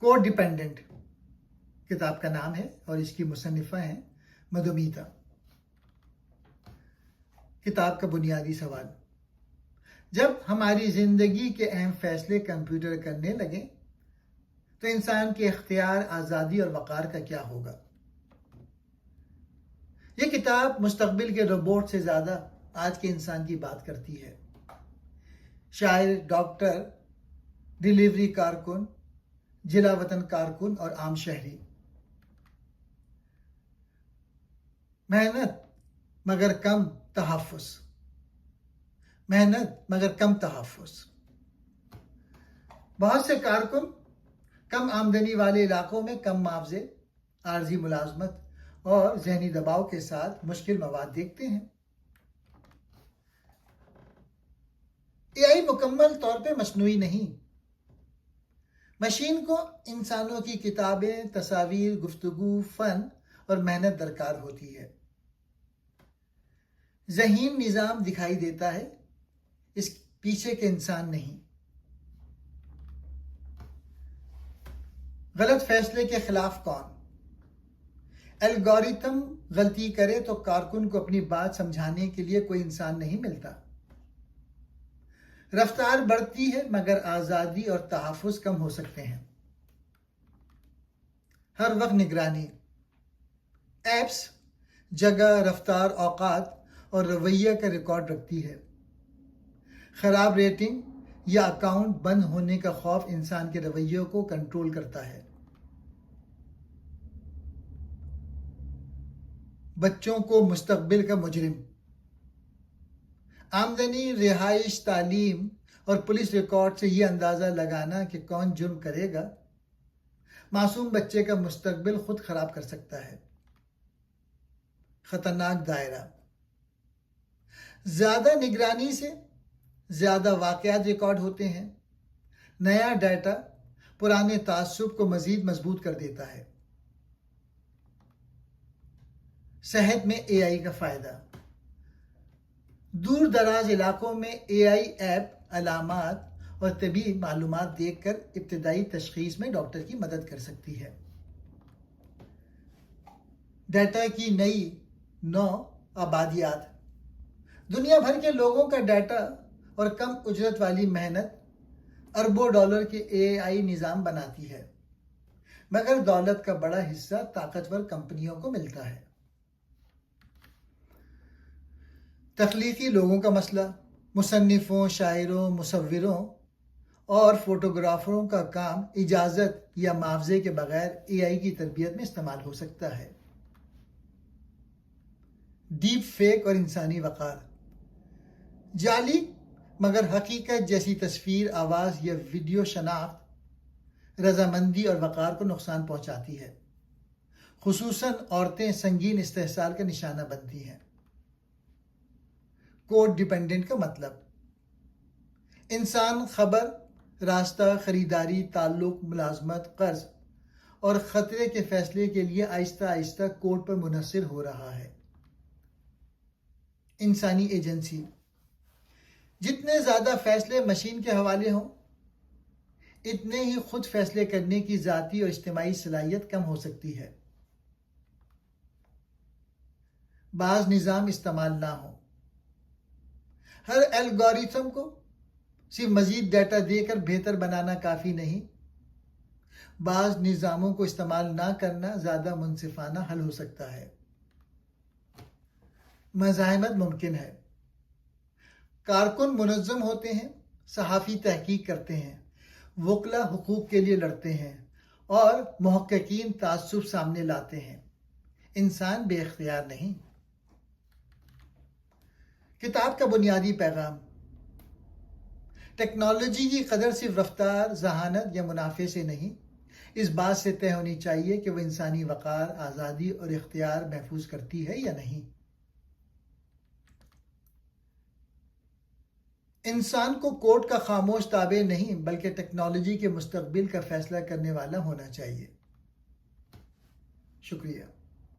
Code dependent کتاب کا نام ہے اور اس کی مصنفہ ہیں مدھومیتا۔ کتاب کا بنیادی سوال: جب ہماری زندگی کے اہم فیصلے کمپیوٹر کرنے لگیں تو انسان کے اختیار، آزادی اور وقار کا کیا ہوگا؟ یہ کتاب مستقبل کے روبوٹ سے زیادہ آج کے انسان کی بات کرتی ہے۔ شاعر، ڈاکٹر، ڈیلیوری کارکن، جلا وطن کارکن اور عام شہری، محنت مگر کم تحفظ، محنت مگر کم تحفظ۔ بہت سے کارکن کم آمدنی والے علاقوں میں کم معاوضے، عارضی ملازمت اور ذہنی دباؤ کے ساتھ مشکل مواد دیکھتے ہیں۔ AI مکمل طور پہ مصنوعی نہیں۔ مشین کو انسانوں کی کتابیں، تصاویر، گفتگو، فن اور محنت درکار ہوتی ہے۔ ذہین نظام دکھائی دیتا ہے، اس پیچھے کے انسان نہیں۔ غلط فیصلے کے خلاف کون؟ الگوریتم غلطی کرے تو کارکن کو اپنی بات سمجھانے کے لیے کوئی انسان نہیں ملتا۔ رفتار بڑھتی ہے مگر آزادی اور تحفظ کم ہو سکتے ہیں۔ ہر وقت نگرانی، ایپس جگہ، رفتار، اوقات اور رویہ کا ریکارڈ رکھتی ہے۔ خراب ریٹنگ یا اکاؤنٹ بند ہونے کا خوف انسان کے رویوں کو کنٹرول کرتا ہے۔ بچوں کو مستقبل کا مجرم، آمدنی، رہائش، تعلیم اور پولیس ریکارڈ سے یہ اندازہ لگانا کہ کون جرم کرے گا، معصوم بچے کا مستقبل خود خراب کر سکتا ہے۔ خطرناک دائرہ، زیادہ نگرانی سے زیادہ واقعات ریکارڈ ہوتے ہیں۔ نیا ڈیٹا پرانے تعصب کو مزید مضبوط کر دیتا ہے۔ صحت میں AI کا فائدہ، دور دراز علاقوں میں AI ایپ علامات اور طبی معلومات دیکھ کر ابتدائی تشخیص میں ڈاکٹر کی مدد کر سکتی ہے۔ ڈیٹا کی نئی نو آبادیات، دنیا بھر کے لوگوں کا ڈیٹا اور کم اجرت والی محنت اربوں ڈالر کے AI نظام بناتی ہے، مگر دولت کا بڑا حصہ طاقتور کمپنیوں کو ملتا ہے۔ تخلیقی لوگوں کا مسئلہ، مصنفوں، شاعروں، مصوروں اور فوٹوگرافروں کا کام اجازت یا معاوضے کے بغیر AI کی تربیت میں استعمال ہو سکتا ہے۔ ڈیپ فیک اور انسانی وقار، جعلی مگر حقیقت جیسی تصویر، آواز یا ویڈیو شناخت رضامندی اور وقار کو نقصان پہنچاتی ہے۔ خصوصاً عورتیں سنگین استحصال کا نشانہ بنتی ہیں۔ کوڈ ڈیپینڈنٹ کا مطلب، انسان خبر، راستہ، خریداری، تعلق، ملازمت، قرض اور خطرے کے فیصلے کے لیے آہستہ آہستہ کوڈ پر منحصر ہو رہا ہے۔ انسانی ایجنسی، جتنے زیادہ فیصلے مشین کے حوالے ہوں اتنے ہی خود فیصلے کرنے کی ذاتی اور اجتماعی صلاحیت کم ہو سکتی ہے۔ بعض نظام استعمال نہ ہو، ہر الگوریتم کو صرف مزید ڈیٹا دے کر بہتر بنانا کافی نہیں۔ بعض نظاموں کو استعمال نہ کرنا زیادہ منصفانہ حل ہو سکتا ہے۔ مزاحمت ممکن ہے، کارکن منظم ہوتے ہیں، صحافی تحقیق کرتے ہیں، وکلا حقوق کے لیے لڑتے ہیں اور محققین تعصب سامنے لاتے ہیں۔ انسان بے اختیار نہیں۔ کتاب کا بنیادی پیغام، ٹیکنالوجی کی قدر صرف رفتار، ذہانت یا منافع سے نہیں، اس بات سے طے ہونی چاہیے کہ وہ انسانی وقار، آزادی اور اختیار محفوظ کرتی ہے یا نہیں۔ انسان کو کوڈ کا خاموش تابع نہیں بلکہ ٹیکنالوجی کے مستقبل کا فیصلہ کرنے والا ہونا چاہیے۔ شکریہ۔